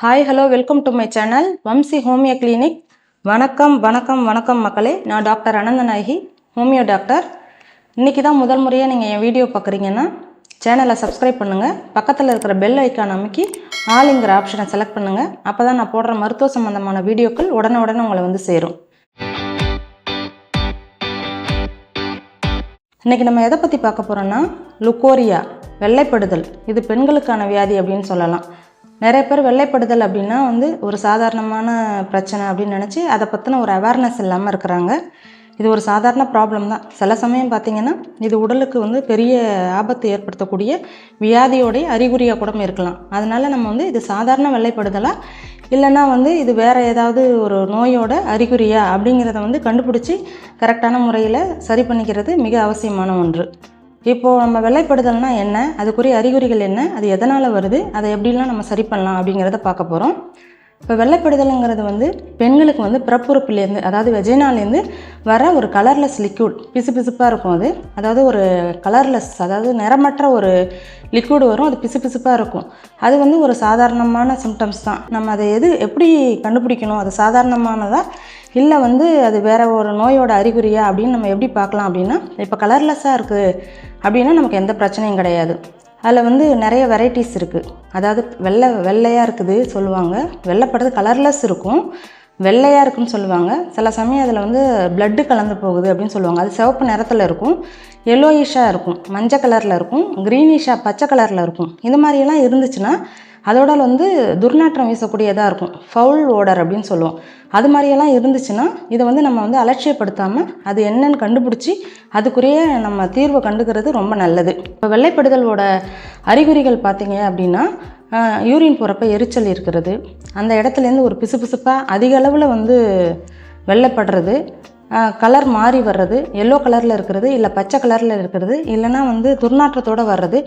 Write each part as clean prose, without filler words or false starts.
Hi hello welcome to my channel Vamshi homeo clinic. வணக்கம் வணக்கம் வணக்கம் மக்களே. நான் டாக்டர் அனந்தநாயகி, ஹோமியோ டாக்டர். இன்றைக்கி தான் முதல் முறையாக நீங்கள் என் வீடியோ பார்க்குறீங்கன்னா சேனலை சப்ஸ்கிரைப் பண்ணுங்கள். பக்கத்தில் இருக்கிற பெல் ஐக்கான் அமைக்கி ஆளுங்கிற ஆப்ஷனை செலக்ட் பண்ணுங்கள். அப்போ தான் நான் போடுற மருத்துவ சம்மந்தமான வீடியோக்கள் உடனே உங்களை வந்து சேரும். இன்றைக்கி நம்ம எதை பற்றி பார்க்க போகிறோன்னா லுக்கோரியா, வெள்ளைப்படுதல். இது பெண்களுக்கான வியாதி அப்படின்னு சொல்லலாம். நிறைய பேர் வெள்ளைப்படுதல் அப்படின்னா ஒரு சாதாரணமான பிரச்சனை அப்படின்னு நினச்சி அதை பற்றின ஒரு அவேர்னஸ் இல்லாமல் இருக்கிறாங்க. இது ஒரு சாதாரண ப்ராப்ளம் தான். சில சமயம் பார்த்திங்கன்னா இது உடலுக்கு பெரிய ஆபத்து ஏற்படுத்தக்கூடிய வியாதியோடைய அறிகுறியாக கூட இருக்கலாம். அதனால் நம்ம இது சாதாரண வெள்ளைப்படுதலா இல்லைன்னா இது வேறு ஏதாவது ஒரு நோயோட அறிகுறியா அப்படிங்கிறத கண்டுபிடிச்சி கரெக்டான முறையில் சரி பண்ணிக்கிறது மிக அவசியமான ஒன்று. இப்போது நம்ம வெள்ளைப்படுதல்னால் என்ன, அதுக்குரிய அறிகுறிகள் என்ன, அது எதனால் வருது, அதை எப்படிலாம் நம்ம சரி பண்ணலாம் அப்படிங்கிறத பார்க்க போகிறோம். இப்போ வெள்ளைப்படுதலுங்கிறது பெண்களுக்கு பிறப்புறுப்புலேருந்து, அதாவது வெஜைனாலேருந்து வர ஒரு கலர்லெஸ் லிக்யூட், பிசுப்பாக இருக்கும். அதாவது ஒரு கலர்லெஸ், அதாவது நிறமற்ற ஒரு லிக்யூடு வரும். அது பிசுப்பாக இருக்கும். அது ஒரு சாதாரணமான சிம்டம்ஸ் தான். நம்ம அதை எப்படி கண்டுபிடிக்கணும், அது சாதாரணமானதா இல்லை அது வேறு ஒரு நோயோட அறிகுறியா அப்படின்னு நம்ம எப்படி பார்க்கலாம் அப்படின்னா, இப்போ கலர்லெஸ்ஸாக இருக்குது அப்படின்னா நமக்கு எந்த பிரச்சனையும் கிடையாது. அதில் நிறைய வெரைட்டிஸ் இருக்குது. அதாவது வெள்ளையாக இருக்குது சொல்லுவாங்க, வெள்ளைப்படுறது கலர்லெஸ் இருக்கும், வெள்ளையாக இருக்குன்னு சொல்லுவாங்க. சில சமயம் அதில் பிளட்டு கலந்து போகுது அப்படின்னு சொல்லுவாங்க. அது சிவப்பு நிறத்தில் இருக்கும், எல்லோயிஷாக இருக்கும், மஞ்சள் கலரில் இருக்கும், க்ரீனிஷாக பச்சை கலரில் இருக்கும். இந்த மாதிரியெல்லாம் இருந்துச்சுன்னா அதோட துர்நாற்றம் வீசக்கூடியதாக இருக்கும், ஃபவுல் ஓடர் அப்படின்னு சொல்லுவோம். அது மாதிரியெல்லாம் இருந்துச்சுன்னா இதை நம்ம அலட்சியப்படுத்தாமல் அது என்னன்னு கண்டுபிடிச்சி அதுக்குரிய நம்ம தீர்வை கண்டுக்கிறது ரொம்ப நல்லது. இப்போ வெள்ளைப்படுதலோட அறிகுறிகள் பார்த்தீங்க அப்படின்னா, யூரின் போகிறப்ப எரிச்சல் இருக்கிறது, அந்த இடத்துலேருந்து ஒரு பிசுப்பாக அதிக அளவில் வெள்ளைப்படுறது, கலர் மாறி வர்றது, எல்லோ கலரில் இருக்கிறது, இல்லை பச்சை கலரில் இருக்கிறது, இல்லைனா துர்நாற்றத்தோடு வர்றது,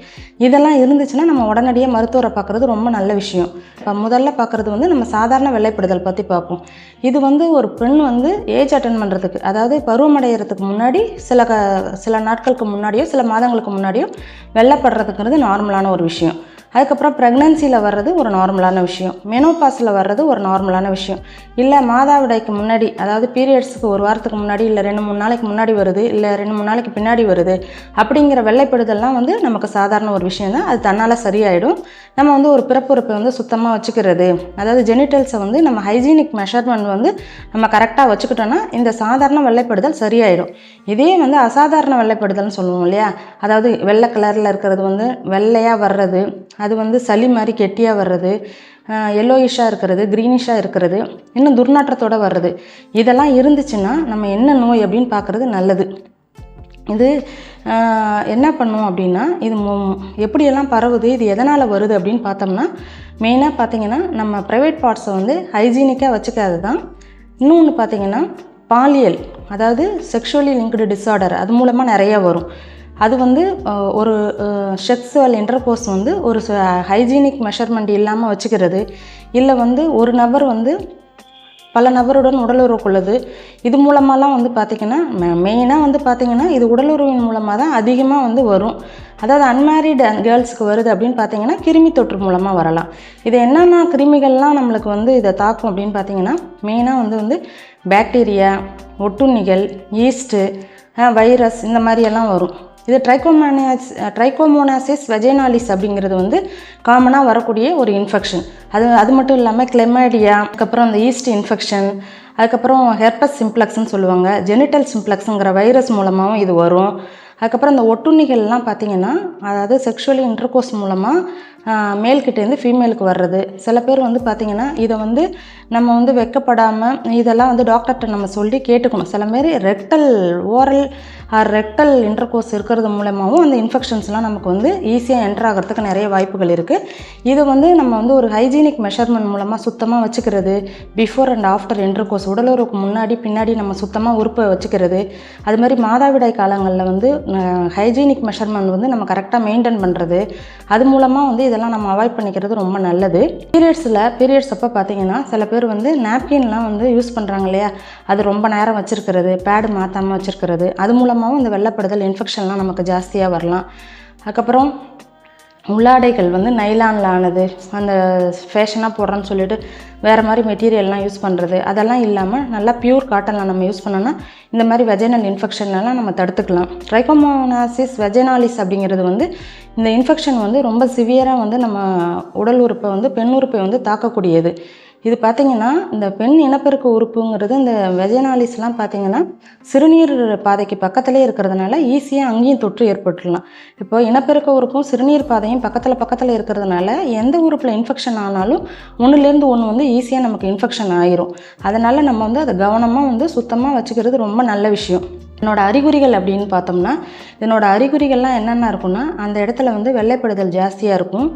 இதெல்லாம் இருந்துச்சுன்னா நம்ம உடனடியாக மருத்துவரை பார்க்குறது ரொம்ப நல்ல விஷயம். இப்போ முதல்ல பார்க்குறது நம்ம சாதாரண வெள்ளைப்படுதல் பற்றி பார்ப்போம். இது ஒரு பெண் ஏஜ் அட்டன் பண்ணுறதுக்கு, அதாவது பருவமடைகிறதுக்கு முன்னாடி சில நாட்களுக்கு முன்னாடியோ சில மாதங்களுக்கு முன்னாடியோ வெள்ளைப்படுறதுங்கிறது நார்மலான ஒரு விஷயம். அதுக்கப்புறம் ப்ரெக்னன்சியில் வர்றது ஒரு நார்மலான விஷயம், மெனோபாஸில் வர்றது ஒரு நார்மலான விஷயம், இல்லை மாதவிடாய்க்கு முன்னாடி, அதாவது பீரியட்ஸுக்கு ஒரு வாரத்துக்கு முன்னாடி இல்லை 2-3 நாளைக்கு முன்னாடி வருது, இல்லை 2-3 நாளைக்கு பின்னாடி வருது அப்படிங்கிற வெள்ளைப்படுதல்லாம் நமக்கு சாதாரண ஒரு விஷயம் தான். அது தன்னால் சரியாயிடும். நம்ம ஒரு பிறப்புறுப்பை சுத்தமாக வச்சுக்கிறது, அதாவது ஜெனிட்டல்ஸை நம்ம ஹைஜீனிக் மெஷர்மெண்ட் நம்ம கரெக்டாக வச்சுக்கிட்டோன்னா இந்த சாதாரண வெள்ளைப்படுதல் சரியாயிடும். இதே அசாதாரண வெள்ளைப்படுதல்னு சொல்லுவோம் இல்லையா, அதாவது வெள்ளை கலரில் இருக்கிறது வெள்ளையாக வர்றது, அது சளி மாதிரி கெட்டியாக வர்றது, எல்லோயிஷாக இருக்கிறது, க்ரீனிஷாக இருக்கிறது, இன்னும் துர்நாற்றத்தோடு வர்றது, இதெல்லாம் இருந்துச்சுன்னா நம்ம என்ன நோய் அப்படின்னு பார்க்குறது நல்லது. இது என்ன பண்ணும் அப்படின்னா, இது எப்படியெல்லாம் பரவுது, இது எதனால் வருது அப்படின்னு பார்த்தோம்னா, மெயினாக பார்த்திங்கன்னா நம்ம ப்ரைவேட் பார்ட்ஸை ஹைஜீனிக்காக வச்சுக்காது தான். இன்னொன்று பார்த்திங்கன்னா பாலியல், அதாவது செக்ஷுவலி லிங்க்டு டிஸார்டர், அது மூலமாக நிறையா வரும். அது ஒரு செக்ஸுவல் இன்டர்கோர்ஸ் ஒரு ஹைஜீனிக் மெஷர்மெண்ட் இல்லாமல் வச்சுக்கிறது, இல்லை ஒரு நபர் பல நபருடன் உடலுறவு கொள்ளுது, இது மூலமாலாம் பார்த்திங்கன்னா மெயினாக பார்த்திங்கன்னா இது உடலுறவின் மூலமாக தான் அதிகமாக வரும். அதாவது அன்மேரிட் கேர்ள்ஸுக்கு வருது அப்படின்னு பார்த்திங்கன்னா கிருமி தொற்று மூலமாக வரலாம். இது என்னென்ன கிருமிகள்லாம் நம்மளுக்கு இதை தாக்கும் அப்படின்னு பார்த்திங்கன்னா, மெயினாக பாக்டீரியா, ஒட்டுண்ணிகள், ஈஸ்ட்டு, வைரஸ், இந்த மாதிரியெல்லாம் வரும். இது ட்ரைகோமோனாசிஸ் வெஜைனாலிஸ் அப்படிங்கிறது காமனாக வரக்கூடிய ஒரு இன்ஃபெக்ஷன். அது மட்டும் இல்லாமல் கிளெமைடியா, அதுக்கப்புறம் அந்த ஈஸ்ட் இன்ஃபெக்ஷன், அதுக்கப்புறம் ஹெர்பஸ் சிம்ப்ளெக்ஸ்ன்னு சொல்லுவாங்க, ஜெனிட்டல் சிம்ப்ளெக்ஸுங்கிற வைரஸ் மூலமாகவும் இது வரும். அதுக்கப்புறம் இந்த ஒட்டுண்ணிகள்லாம் பார்த்திங்கன்னா, அதாவது செக்ஷுவலி இன்டர்கோர்ஸ் மூலமாக மேல்கிட்டேருந்து ஃபீமேலுக்கு வர்றது. சில பேர் பார்த்திங்கன்னா இதை நம்ம வெக்கப்படாமல் இதெல்லாம் டாக்டர்கிட்ட நம்ம சொல்லி கேட்டுக்கணும். சில மாரி ஓரல் ரெக்டல் இன்டர்கோர்ஸ் இருக்கிறது மூலமாகவும் அந்த இன்ஃபெக்ஷன்ஸ்லாம் நமக்கு ஈஸியாக என்டர் ஆகிறதுக்கு நிறைய வாய்ப்புகள் இருக்குது. இது நம்ம ஒரு ஹைஜீனிக் மெஷர்மெண்ட் மூலமாக சுத்தமாக வச்சுக்கிறது, பிஃபோர் அண்ட் ஆஃப்டர் இன்டர்கோர்ஸ், உடலுறவுக்கு முன்னாடி பின்னாடி நம்ம சுத்தமாக உறுப்பை வச்சுக்கிறது, அது மாதிரி மாதவிடாய் காலங்களில் ஹைஜீனிக் மெஷர்மெண்ட் நம்ம கரெக்டாக மெயின்டைன் பண்ணுறது, அது மூலமாக இதெல்லாம் நம்ம அவாய்ட் பண்ணிக்கிறது ரொம்ப நல்லது. பீரியட்ஸ் அப்போ பார்த்திங்கன்னா சில பேர் நாப்கின்லாம் யூஸ் பண்ணுறாங்க இல்லையா, அது ரொம்ப நேரம் வச்சுருக்கிறது, பேடு மாற்றாமல் வச்சுருக்கிறது, அது மூலமாகவும் இந்த வெள்ளைப்படுதல் இன்ஃபெக்ஷன்லாம் நமக்கு ஜாஸ்தியாக வரலாம். அதுக்கப்புறம் உள்ளாடைகள் வந்து நைலானில் ஆனது, அந்த ஃபேஷனாக போடுறோன்னு சொல்லிட்டு வேறு மாதிரி மெட்டீரியல்லாம் யூஸ் பண்ணுறது, அதெல்லாம் இல்லாமல் நல்லா பியூர் காட்டனில் நம்ம யூஸ் பண்ணோன்னா இந்த மாதிரி வெஜைனல் இன்ஃபெக்ஷன்லாம் நம்ம தடுத்துக்கலாம். ட்ரைகோமோனாசிஸ் வெஜைனாலிஸ் அப்படிங்கிறது வந்து இந்த இன்ஃபெக்ஷன் வந்து ரொம்ப சிவியராக வந்து நம்ம உடல் உறுப்பை வந்து பெண் உறுப்பை வந்து தாக்கக்கூடியது. இது பார்த்திங்கன்னா இந்த பெண் இனப்பெருக்க உறுப்புங்கிறது இந்த வெஜைனாலிஸ்லாம் பார்த்திங்கன்னா சிறுநீர் பாதைக்கு பக்கத்துலேயே இருக்கிறதுனால ஈஸியாக அங்கேயும் தொற்று ஏற்பட்டுடலாம். இப்போ இனப்பெருக்க உறுப்பும் சிறுநீர் பாதையும் பக்கத்தில் இருக்கிறதுனால எந்த உறுப்பில் இன்ஃபெக்ஷன் ஆனாலும் ஒன்றுலேருந்து ஒன்று வந்து ஈஸியாக நமக்கு இன்ஃபெக்ஷன் ஆயிரும். அதனால் நம்ம வந்து அதை கவனமாக வந்து சுத்தமாக வச்சுக்கிறது ரொம்ப நல்ல விஷயம். என்னோடய அறிகுறிகள் அப்படின்னு பார்த்தோம்னா, என்னோடய அறிகுறிகள்லாம் என்னென்ன இருக்குன்னா, அந்த இடத்துல வந்து வெள்ளைப்படுதல் ஜாஸ்தியாக இருக்கும்,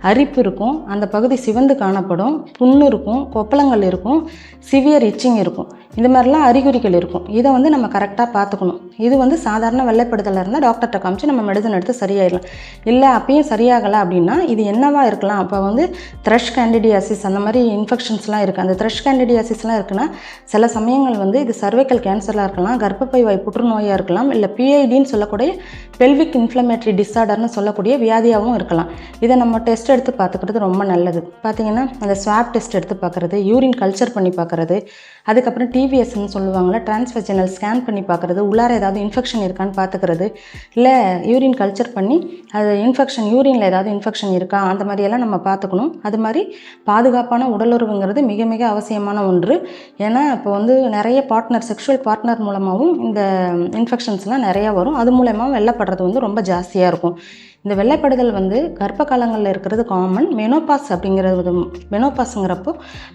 அரிப்பு இருக்கும், அந்த பகுதி சிவந்து காணப்படும், புண்ணு இருக்கும், கொப்பளங்கள் இருக்கும், சிவியர் இச்சிங் இருக்கும். இந்த மாதிரிலாம் அறிகுறிகள் இருக்கும். இதை வந்து நம்ம கரெக்டாக பார்த்துக்கணும். இது வந்து சாதாரண வெள்ளைப்படுதலாக இருந்தால் டாக்டர்கிட்ட காமிச்சு நம்ம மெடிசன் எடுத்து சரியாயிடலாம். இல்லை அப்பயும் சரியாகலை அப்படின்னா இது என்னவா இருக்கலாம்? அப்போ வந்து த்ரஷ் கேண்டிடியாசிஸ் அந்த மாதிரி இன்ஃபெக்ஷன்ஸ்லாம் இருக்குது. அந்த த்ரஷ் கேண்டிடியாசிஸ்லாம் இருக்குன்னா சில சமயங்கள் வந்து இது சர்வைக்கல் கேன்சராக இருக்கலாம், கர்ப்பப்பை வாய் புற்றுநோயாக இருக்கலாம், இல்லை பிஐடின்னு சொல்லக்கூடிய பெல்விக் இன்ஃப்ளமேட்டரி டிஸார்டர்னு சொல்லக்கூடிய வியாதியாகவும் இருக்கலாம். இதை நம்ம டெஸ்ட் எடுத்து பார்த்துக்கிறது ரொம்ப நல்லது. பார்த்திங்கன்னா அந்த ஸ்வாப் டெஸ்ட் எடுத்து பார்க்குறது, யூரின் கல்ச்சர் பண்ணி பார்க்குறது, அதுக்கப்புறம் டிவிஎஸ்ன்னு சொல்லுவாங்கள்ல, டிரான்ஸ்வெஜினல் ஸ்கேன் பண்ணி பார்க்குறது, உள்ளார ஏதாவது இன்ஃபெக்ஷன் இருக்கான்னு பார்த்துக்கிறது, இல்லை யூரின் கல்ச்சர் பண்ணி அது இன்ஃபெக்ஷன் யூரினில் ஏதாவது இன்ஃபெக்ஷன் இருக்கா அந்த மாதிரியெல்லாம் நம்ம பார்த்துக்கணும். அது மாதிரி பாதுகாப்பான உடலுறவுங்கிறது மிக மிக அவசியமான ஒன்று. ஏன்னா இப்போ வந்து நிறைய செக்ஷுவல் பார்ட்னர் மூலமாகவும் இந்த இன்ஃபெக்ஷன்ஸ்லாம் நிறையா வரும். அது மூலமாக வெள்ளைப்படுறது வந்து ரொம்ப ஜாஸ்தியாக இருக்கும். இந்த வெள்ளைப்படுதல் வந்து கர்ப்ப காலங்களில் இருக்கிறது காமன். மெனோபாஸுங்கிறப்போ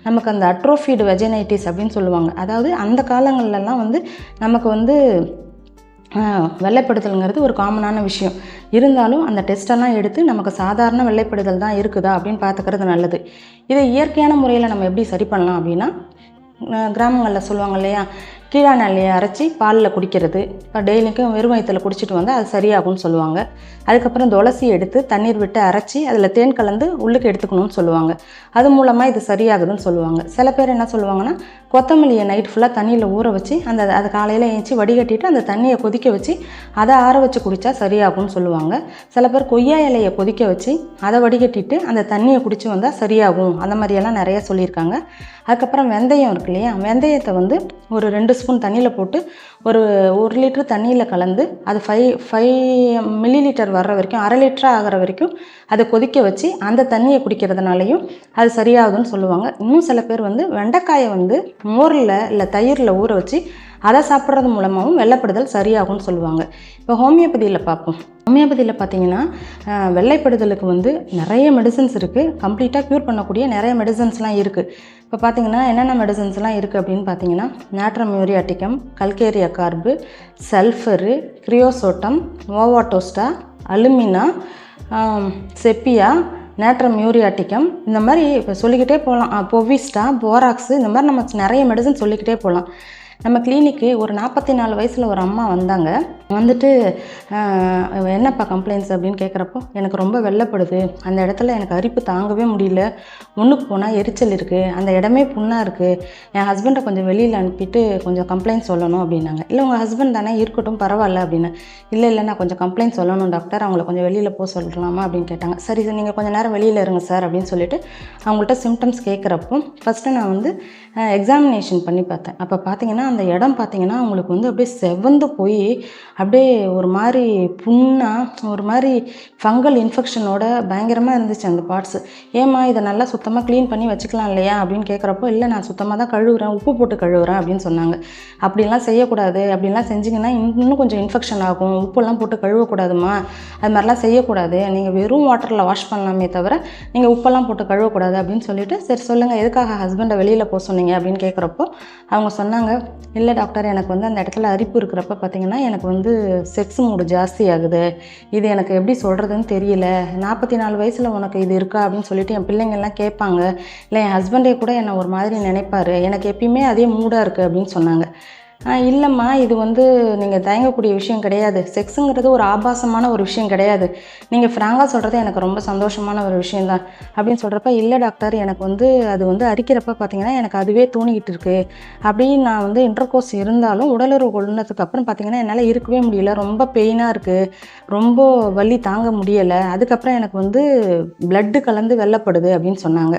நமக்கு அந்த அட்ரோஃபீடு வெஜைனைட்டிஸ் அப்படின்னு சொல்லுவாங்க. அதாவது அந்த காலங்கள்லாம் வந்து நமக்கு வந்து வெள்ளைப்படுதல்ங்கிறது ஒரு காமனான விஷயம். இருந்தாலும் அந்த டெஸ்ட்டெல்லாம் எடுத்து நமக்கு சாதாரண வெள்ளைப்படுதல் தான் இருக்குதா அப்படின்னு பார்த்துக்கிறது நல்லது. இதை இயற்கையான முறையில் நம்ம எப்படி சரி பண்ணலாம் அப்படின்னா, கிராமங்களில் சொல்லுவாங்க இல்லையா, கீழான இலையை அரைச்சி பாலில் குடிக்கிறது. இப்போ டெய்லிக்கும் வெறும் வயிற்றில் குடிச்சிட்டு வந்தால் அது சரியாகும்னு சொல்லுவாங்க. அதுக்கப்புறம் துளசி எடுத்து தண்ணீர் விட்டு அரைச்சி அதில் தேன் கலந்து உள்ளுக்கு எடுத்துக்கணும்னு சொல்லுவாங்க. அது மூலமாக இது சரியாகுதுன்னு சொல்லுவாங்க. சில பேர் என்ன சொல்லுவாங்கன்னா, கொத்தமல்லியை நைட் ஃபுல்லாக தண்ணியில் ஊற வச்சு அது காலையில் ஏஞ்சி வடிகட்டிட்டு அந்த தண்ணியை கொதிக்க வச்சு அதை ஆற வச்சு குடித்தா சரியாகும்னு சொல்லுவாங்க. சில பேர் கொய்யா இலையை கொதிக்க வச்சு அதை வடிகட்டிட்டு அந்த தண்ணியை குடித்து வந்தால் சரியாகும், அந்த மாதிரியெல்லாம் நிறைய சொல்லியிருக்காங்க. அதுக்கப்புறம் வெந்தயம் இருக்கு இல்லையா, வெந்தயத்தை வந்து ஒரு 2 ஸ்பூன் தண்ணியில் போட்டு ஒரு 1 லிட்டர் தண்ணியில் கலந்து அது 5 மில்லிலிட்டர் வர்ற வரைக்கும், 1/2 லிட்டராக ஆகிற வரைக்கும் அதை கொதிக்க வச்சு அந்த தண்ணியை குடிக்கிறதுனாலையும் அது சரியாகுதுன்னு சொல்லுவாங்க. இன்னும் சில பேர் வந்து வெண்டைக்காயை வந்து மோரில் இல்லை தயிரில் ஊற வச்சு அதை சாப்பிட்றது மூலமாகவும் வெள்ளைப்படுதல் சரியாகும்னு சொல்லுவாங்க. இப்போ ஹோமியோபதியில் பார்ப்போம். ஹோமியோபதியில் பார்த்திங்கன்னா வெள்ளைப்படுதலுக்கு வந்து நிறைய மெடிசன்ஸ் இருக்குது. கம்ப்ளீட்டாக க்யூர் பண்ணக்கூடிய நிறைய மெடிசன்ஸ்லாம் இருக்குது. இப்போ பார்த்திங்கன்னா என்னென்ன மெடிசன்ஸ்லாம் இருக்குது அப்படின்னு பார்த்தீங்கன்னா, நாட்ரம் யூரியாட்டிக்கம், கல்கேரியா கார்பு, சல்ஃபரு, கிரியோசோட்டம், ஓவாட்டோஸ்டா, அலுமினா, செப்பியா, நேட்ரம் யூரியாட்டிக்கம், இந்த மாதிரி இப்போ சொல்லிக்கிட்டே போகலாம். பொவிஸ்டா, போராக்ஸு, இந்த மாதிரி நம்ம நிறைய மெடிசன் சொல்லிக்கிட்டே போகலாம். நம்ம கிளினிக்கு ஒரு 44 வயசில் ஒரு அம்மா வந்தாங்க. வந்துட்டு என்னப்பா கம்ப்ளைண்ட்ஸ் அப்படின்னு கேட்குறப்போ, எனக்கு ரொம்ப வெள்ளைப்படுது, அந்த இடத்துல எனக்கு அரிப்பு தாங்கவே முடியல, ஒன்றுக்கு போனால் எரிச்சல் இருக்குது, அந்த இடமே புண்ணாக இருக்குது, என் ஹஸ்பண்டை கொஞ்சம் வெளியில் அனுப்பிட்டு கொஞ்சம் கம்ப்ளைண்ட் சொல்லணும் அப்படின்னாங்க. இல்லை உங்கள் ஹஸ்பண்ட் தானே, இருக்கட்டும் பரவாயில்ல அப்படின்னு. இல்லை நான் கொஞ்சம் கம்ப்ளைண்ட் சொல்லணும் டாக்டர், அவங்கள கொஞ்சம் வெளியில் போக சொல்லலாமா அப்படின்னு கேட்டாங்க. சரி சார், நீங்கள் கொஞ்சம் நேரம் வெளியில் இருங்க சார் அப்படின்னு சொல்லிட்டு அவங்கள்ட்ட சிம்டம்ஸ் கேட்குறப்போ ஃபஸ்ட்டு நான் வந்து எக்ஸாமினேஷன் பண்ணி பார்த்தேன். அப்போ பார்த்தீங்கன்னா அந்த இடம் பார்த்திங்கன்னா அவங்களுக்கு வந்து அப்படியே செவந்து போய் அப்படியே ஒரு மாதிரி புண்ணாக ஒரு மாதிரி ஃபங்கல் இன்ஃபெக்ஷனோட பயங்கரமாக இருந்துச்சு அந்த பார்ட்ஸு. ஏம்மா இதை நல்லா சுத்தமாக க்ளீன் பண்ணி வச்சுக்கலாம் இல்லையா அப்படின்னு கேட்குறப்போ, இல்லை நான் சுத்தமாக தான் கழுவுறேன், உப்பு போட்டு கழுவுறேன் அப்படின்னு சொன்னாங்க. அப்படின்லாம் செய்யக்கூடாது, அப்படின்லாம் செஞ்சிங்கன்னா இன்னும் கொஞ்சம் இன்ஃபெக்ஷன் ஆகும், உப்புலாம் போட்டு கழுவக்கூடாதுமா, அது மாதிரிலாம் செய்யக்கூடாது, நீங்கள் வெறும் வாட்டரில் வாஷ் பண்ணலாமே தவிர நீங்கள் உப்பெல்லாம் போட்டு கழுவக்கூடாது அப்படின்னு சொல்லிட்டு, சரி சொல்லுங்கள் எதுக்காக ஹஸ்பண்டை வெளியில் போக சொன்னீங்க அப்படின்னு கேட்குறப்போ அவங்க சொன்னாங்க, இல்லை டாக்டர் எனக்கு வந்து அந்த இடத்துல அரிப்பு இருக்கிறப்ப பார்த்திங்கன்னா எனக்கு வந்து செக்ஸ் மூடு ஜாஸ்தி ஆகுது, இது எனக்கு எப்படி சொல்கிறதுன்னு தெரியல, 44 வயசில் உனக்கு இது இருக்கா அப்படின்னு சொல்லிட்டு என் பிள்ளைங்கள்லாம் கேட்பாங்க, இல்லை என் ஹஸ்பண்டே கூட என்னை ஒரு மாதிரி நினைப்பார், எனக்கு எப்பயுமே அதே மூடாக இருக்குது அப்படின்னு சொன்னாங்க. இல்லைம்மா, இது வந்து நீங்கள் தயங்கக்கூடிய விஷயம் கிடையாது. செக்ஸுங்கிறது ஒரு ஆபாசமான ஒரு விஷயம் கிடையாது. நீங்கள் ஃப்ராங்காக சொல்கிறது எனக்கு ரொம்ப சந்தோஷமான ஒரு விஷயம் தான் அப்படின்னு சொல்கிறப்ப, இல்லை டாக்டர், எனக்கு வந்து அது வந்து அரிக்கிறப்ப பார்த்தீங்கன்னா எனக்கு அதுவே தோணிக்கிட்டு இருக்கு. அப்படின்னு நான் வந்து இன்டர்கோர்ஸ் இருந்தாலும் உடலுறவு கொண்டதுக்கு அப்புறம் பார்த்தீங்கன்னா என்னால் இருக்கவே முடியல. ரொம்ப பெயினாக இருக்குது, ரொம்ப வலி தாங்க முடியலை. அதுக்கப்புறம் எனக்கு வந்து பிளட்டு கலந்து வெள்ளப்படுது அப்படின்னு சொன்னாங்க.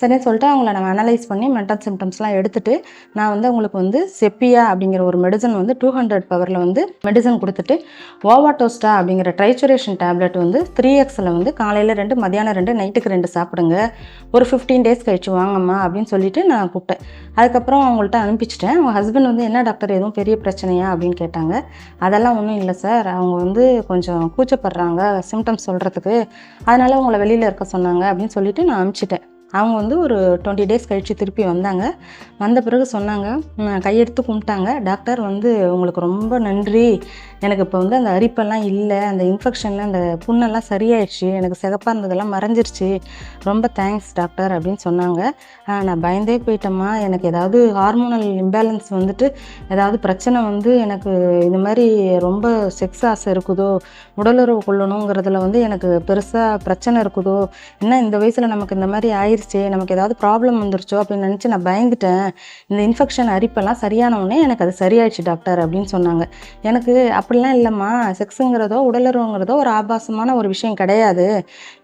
சரின்னு சொல்லிட்டு அவங்கள நம்ம அனலைஸ் பண்ணி மென்டல் சிம்டம்ஸ்லாம் எடுத்துகிட்டு நான் வந்து அவங்களுக்கு வந்து செப்பியா அப்படிங்கிற ஒரு மெடிசன் வந்து 200 பவரில் வந்து மெடிசன் கொடுத்துட்டு ஓவாட்டோஸ்டா அப்படிங்கிற ட்ரைச்சுரேஷன் டேப்லெட் வந்து 3Xல் வந்து காலையில் 2 மதியானம் 2 நைட்டுக்கு 2 சாப்பிடுங்க, ஒரு 15 டேஸ் கழிச்சு வாங்கம்மா அப்படின்னு சொல்லிட்டு நான் கூப்பிட்டேன். அதுக்கப்புறம் அவங்கள்ட்ட அனுப்பிச்சிட்டேன். அவங்க ஹஸ்பண்ட் வந்து என்ன டாக்டர் எதுவும் பெரிய பிரச்சனையா அப்படின்னு கேட்டாங்க. அதெல்லாம் ஒன்றும் இல்லை சார், அவங்க வந்து கொஞ்சம் கூச்சப்படுறாங்க சிம்டம்ஸ் சொல்கிறதுக்கு, அதனால் அவங்கள வெளியில் இருக்க சொன்னாங்க அப்படின்னு சொல்லிட்டு நான் அனுப்பிச்சிட்டேன். அவங்க வந்து ஒரு 20 டேஸ் கழித்து திருப்பி வந்தாங்க. வந்த பிறகு சொன்னாங்க, கையெடுத்து கும்பிட்டாங்க. டாக்டர் வந்து உங்களுக்கு ரொம்ப நன்றி, எனக்கு இப்போ வந்து அந்த அரிப்பெல்லாம் இல்லை, அந்த இன்ஃபெக்ஷன்லாம் அந்த புண்ணெல்லாம் சரியாயிடுச்சு, எனக்கு சிகப்பாக இருந்ததெல்லாம் மறைஞ்சிருச்சு, ரொம்ப தேங்க்ஸ் டாக்டர் அப்படின்னு சொன்னாங்க. நான் பயந்தே போயிட்டேம்மா, எனக்கு ஏதாவது ஹார்மோனல் இம்பேலன்ஸ் வந்துட்டு ஏதாவது பிரச்சனை வந்து எனக்கு இந்த மாதிரி ரொம்ப செக்ஸ் ஆசை இருக்குதோ, உடலுறவு கொள்ளணுங்கிறதுல வந்து எனக்கு பெருசாக பிரச்சனை இருக்குதோ, என்ன இந்த வயசில் நமக்கு இந்த மாதிரி ஆயிடுச்சு, நமக்கு ஏதாவது ப்ராப்ளம் வந்துருச்சோ அப்படின்னு நினச்சி நான் பயந்துட்டேன். இந்த இன்ஃபெக்ஷன் அரிப்பெல்லாம் சரியான உடனே எனக்கு அது சரியாயிடுச்சு டாக்டர் அப்படின்னு சொன்னாங்க. எனக்கு அப்படிலாம் இல்லைம்மா, செக்ஸுங்கிறதோ உடலுறவுங்கிறதோ ஒரு ஆபாசமான ஒரு விஷயம் கிடையாது.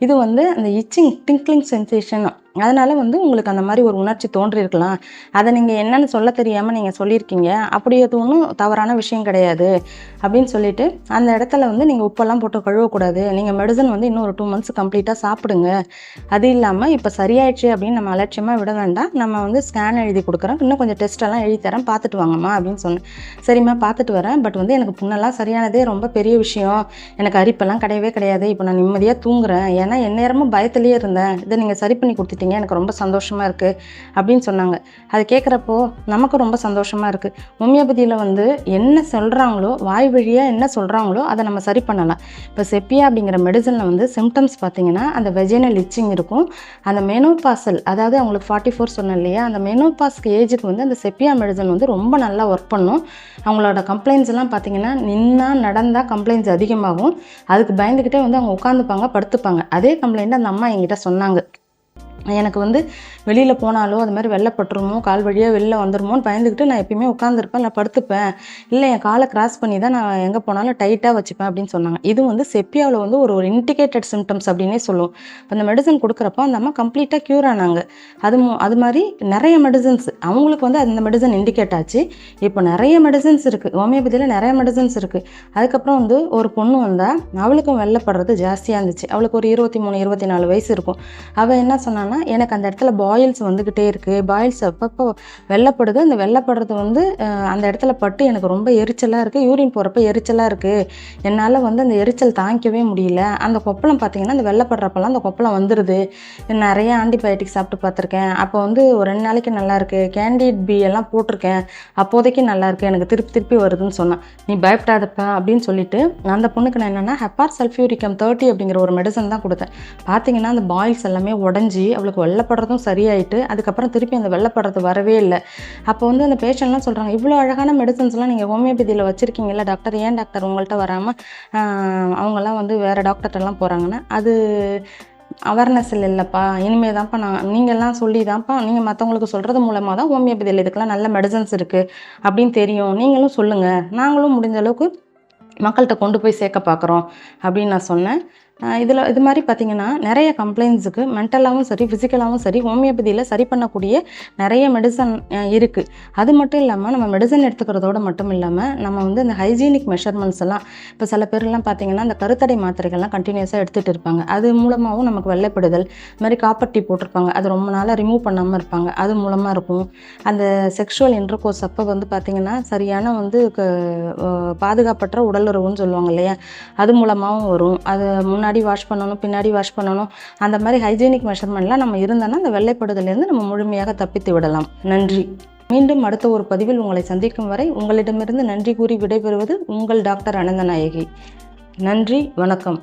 இது வந்து அந்த இச்சிங் டிங்க்லிங் சென்சேஷன், அதனால் வந்து உங்களுக்கு அந்த மாதிரி ஒரு உணர்ச்சி தோன்றியிருக்கலாம். அதை நீங்கள் என்னென்னு சொல்ல தெரியாமல் நீங்கள் சொல்லியிருக்கீங்க, அப்படி அது ஒன்றும் தவறான விஷயம் கிடையாது அப்படின்னு சொல்லிட்டு அந்த இடத்துல வந்து நீங்கள் உப்பெல்லாம் போட்டு கழுவக்கூடாது, நீங்கள் மெடிசன் வந்து இன்னும் ஒரு 2 மந்த்ஸ் கம்ப்ளீட்டாக சாப்பிடுங்க, அது இல்லாமல் இப்போ சரியாயிடுச்சு அப்படின்னு நம்ம அலட்சியமாக விட வேண்டாம், நம்ம வந்து ஸ்கேன் எழுதி கொடுக்குறோம், இன்னும் கொஞ்சம் டெஸ்ட்டெல்லாம் எழுதி தரேன், பார்த்துட்டு வாங்கம்மா அப்படின்னு சொன்னேன். சரிம்மா பார்த்துட்டு வரேன், பட் வந்து எனக்கு புண்ணெல்லாம் சரியானதே ரொம்ப பெரிய விஷயம், எனக்கு அரிப்பெல்லாம் கிடையவே கிடையாது, இப்போ நான் நிம்மதியாக தூங்குறேன், ஏன்னா எந்நேரமும் பயத்துலேயே இருந்தேன், இதை நீங்கள் சரி பண்ணி கொடுத்துட்டீங்க, எனக்கு ரொம்ப சந்தோஷமாக இருக்குது அப்படின்னு சொன்னாங்க. அது கேட்குறப்போ நமக்கு ரொம்ப சந்தோஷமாக இருக்குது. ஹோமியோபதியில் வந்து என்ன சொல்கிறாங்களோ, வாய் வழியாக என்ன சொல்கிறாங்களோ அதை நம்ம சரி பண்ணலாம். இப்போ செப்பியா அப்படிங்கிற மெடிசனில் வந்து சிம்டம்ஸ் பார்த்திங்கன்னா அந்த வெஜினல் இச்சிங் இருக்கும், அந்த மெனோபாசல், அதாவது அவங்களுக்கு 44 சொன்னேன் இல்லையா, அந்த மெனோபாஸ்க்கு ஏஜுக்கு வந்து அந்த செப்பியா மெடிசன் வந்து ரொம்ப நல்லா ஒர்க் பண்ணும். அவங்களோட கம்ப்ளைண்ட்ஸ் எல்லாம் பார்த்திங்கன்னா நின்னா நடந்தால் கம்ப்ளைண்ட்ஸ் அதிகமாகும், அதுக்கு பயந்துக்கிட்டே வந்து அவங்க உட்காந்துப்பாங்க, படுத்துப்பாங்க. அதே கம்ப்ளைண்ட் அந்த அம்மா என்கிட்ட சொன்னாங்க. எனக்கு வந்து வெளியில் போனாலோ அது மாதிரி வெள்ளப்பட்டுருமோ, கால் வழியாக வெளில வந்துடுமோன்னு பயந்துக்கிட்டு நான் எப்பயுமே உட்காந்துருப்பேன், இல்லை படுத்துப்பேன், இல்லை என் காலை கிராஸ் பண்ணி தான் நான் எங்கே போனாலும் டைட்டாக வச்சுப்பேன் அப்படின்னு சொன்னாங்க. இது வந்து செப்பியாவில் வந்து ஒரு இண்டிகேட்டட் சிம்டம்ஸ் அப்படின்னே சொல்லுவோம். இப்போ அந்த மெடிசன் கொடுக்குறப்போ அந்த அம்மா கம்ப்ளீட்டாக க்யூர் ஆனாங்க. அது மாதிரி நிறைய மெடிசன்ஸ் அவங்களுக்கு வந்து அந்த மெடிசன் இண்டிகேட் ஆச்சு. இப்போ நிறைய மெடிசன்ஸ் இருக்குது, ஹோமியோபதியில் நிறைய மெடிசன்ஸ் இருக்குது. அதுக்கப்புறம் வந்து ஒரு பொண்ணு வந்தால் அவளுக்கும் வெள்ளப்படுறது ஜாஸ்தியாக இருந்துச்சு. அவளுக்கு ஒரு 23, 24 வயசு இருக்கும். அவள் என்ன சொன்னான்னா, எனக்கு அந்த இடத்துல பாயில்ஸ் வந்துக்கிட்டே இருக்குது, பாயில்ஸ் அப்பப்போ வெள்ளப்படுது, அந்த வெள்ளப்படுறது வந்து அந்த இடத்துல பட்டு எனக்கு ரொம்ப எரிச்சலாக இருக்குது, யூரின் போகிறப்ப எரிச்சலாக இருக்குது, என்னால் வந்து அந்த எரிச்சல் தாங்கிக்கவே முடியல, அந்த கொப்பளம் பார்த்திங்கன்னா அந்த வெள்ளப்படுறப்பெல்லாம் அந்த கொப்பளம் வந்துடுது, நிறைய ஆன்டிபயோட்டிக் சாப்பிட்டு பார்த்துருக்கேன், அப்போ வந்து ஒரு 2 நாளைக்கு நல்லாயிருக்கு, கேண்டிட் பி எல்லாம் போட்டிருக்கேன், அப்போதைக்கு நல்லாயிருக்கு, எனக்கு திருப்பி திருப்பி வருதுன்னு சொன்னான். நீ பயப்படாதப்பா அப்படின்னு சொல்லிட்டு அந்த பொண்ணுக்கு நான் என்னென்னா ஹெப்பார் சல்ஃபியூரிக்கம் 30 அப்படிங்கிற ஒரு மெடிசன் தான் கொடுத்தேன். பார்த்திங்கன்னா அந்த பாயில்ஸ் எல்லாமே உடஞ்சி அவளுக்கு வெள்ளப்படுறதும் சரியாயிட்டு, அதுக்கப்புறம் திருப்பி அந்த வெள்ளப்படுறது வரவே இல்லை. அப்போ வந்து அந்த பேஷண்ட்லாம் சொல்கிறாங்க, இவ்வளோ அழகான மெடிசன்ஸ்லாம் நீங்கள் ஹோமியோபதியில் வச்சுருக்கீங்களா டாக்டர், ஏன் டாக்டர் உங்கள்கிட்ட வராமல் அவங்கெல்லாம் வந்து வேறு டாக்டர்கிட்டலாம் போகிறாங்கன்னா, அது அவேர்னஸ் இல்லைப்பா, இனிமேல் தான்ப்பா நீங்கள்லாம் சொல்லி தான்ப்பா, நீங்கள் மற்றவங்களுக்கு சொல்கிறது மூலமாக தான் ஹோமியோபதியில் இதுக்கெல்லாம் நல்ல மெடிசன்ஸ் இருக்குது அப்படின்னு தெரியும், நீங்களும் சொல்லுங்கள், நாங்களும் முடிஞ்ச அளவுக்கு மக்கள்கிட்ட கொண்டு போய் சேர்க்க பார்க்குறோம் அப்படின்னு நான் சொன்னேன். இது மாதிரி பார்த்திங்கன்னா நிறைய கம்ப்ளைண்ட்ஸுக்கு மென்டலாகவும் சரி ஃபிசிக்கலாகவும் சரி ஹோமியோபதியில் சரி பண்ணக்கூடிய நிறைய மெடிசன் இருக்குது. அது மட்டும் இல்லாமல் நம்ம மெடிசன் எடுத்துக்கிறதோடு மட்டும் இல்லாமல் நம்ம வந்து இந்த ஹைஜீனிக் மெஷர்மெண்ட்ஸ் எல்லாம், இப்போ சில பேர்லாம் பார்த்திங்கன்னா இந்த கருத்தடை மாத்திரைகள்லாம் கண்டினியூஸாக எடுத்துகிட்டு இருப்பாங்க, அது மூலமாகவும் நமக்கு வெள்ளைப்படுதல், இது மாதிரி காப்பர் டீ போட்டிருப்பாங்க, அது ரொம்ப நாளாக ரிமூவ் பண்ணாமல் இருப்பாங்க, அது மூலமாக இருக்கும். அந்த செக்ஷுவல் இன்டர்கோர்ஸ் அப்போ வந்து பார்த்திங்கன்னா சரியான வந்து பாதுகாப்பற்ற உடலுறவுன்னு சொல்லுவாங்க இல்லையா, அது மூலமாகவும் வரும். அது முன்னாடி வாஷ் பண்ணணும், பின்னாடி வாஷ் பண்ணணும், அந்த மாதிரி ஹைஜீனிக் மெஷர்மெண்ட்லாம் நம்ம இருந்தோன்னா அந்த வெள்ளைப்படுதலேருந்து நம்ம முழுமையாக தப்பித்து விடலாம். நன்றி. மீண்டும் அடுத்த ஒரு பதிவில் உங்களை சந்திக்கும் வரை உங்களிடமிருந்து நன்றி கூறி விடைபெறுவது உங்கள் டாக்டர் அனந்தநாயகி. நன்றி, வணக்கம்.